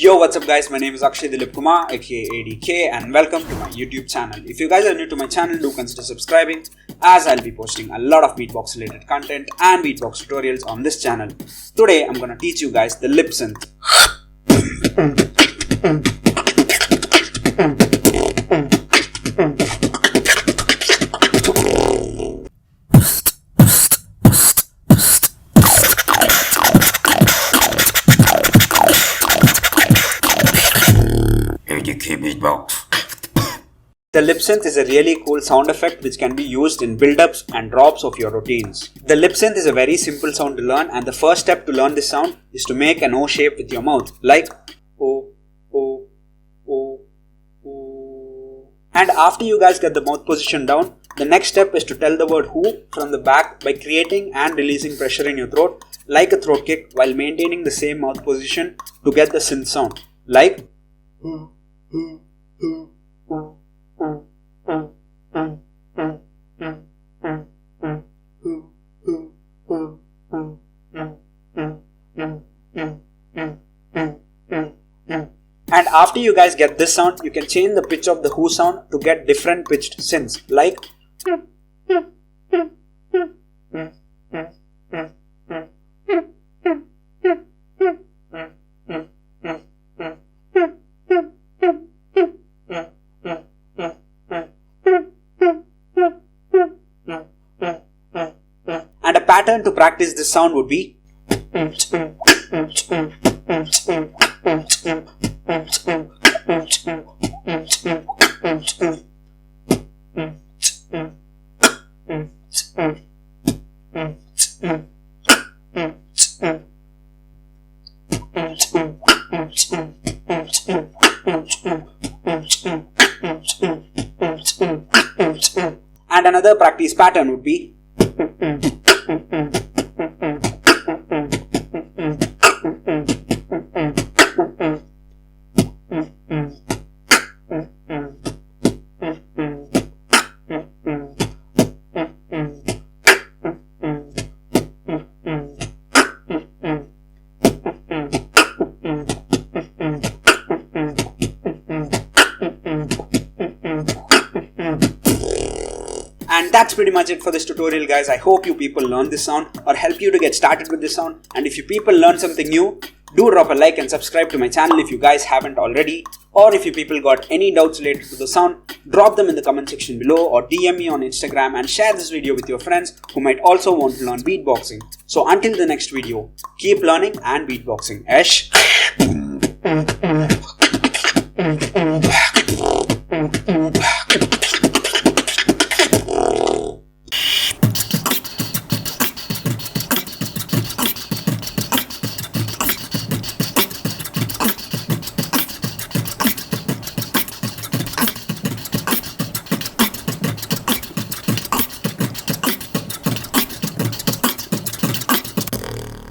Yo, what's up guys, my name is Akshay Dilip Kumar aka ADK and welcome to my YouTube channel. If you guys are new to my channel, do consider subscribing as I'll be posting a lot of beatbox related content and beatbox tutorials on this channel. Today I'm gonna teach you guys the lip synth. Beatbox. The lip synth is a really cool sound effect which can be used in build-ups and drops of your routines. The lip synth is a very simple sound to learn, and the first step to learn this sound is to make an O shape with your mouth, like O, O, O, O. And after you guys get the mouth position down, the next step is to tell the word who from the back by creating and releasing pressure in your throat like a throat kick while maintaining the same mouth position to get the synth sound, like And after you guys get this sound, you can change the pitch of the who sound to get different pitched synths, like and a pattern to practice this sound would be and another practice pattern would be And that's pretty much it for this tutorial guys. I hope you people learn this sound or help you to get started with this sound. And if you people learn something new, do drop a like and subscribe to my channel if you guys haven't already. Or if you people got any doubts related to the sound, drop them in the comment section below or DM me on Instagram and share this video with your friends who might also want to learn beatboxing. So until the next video, keep learning and beatboxing. Ash.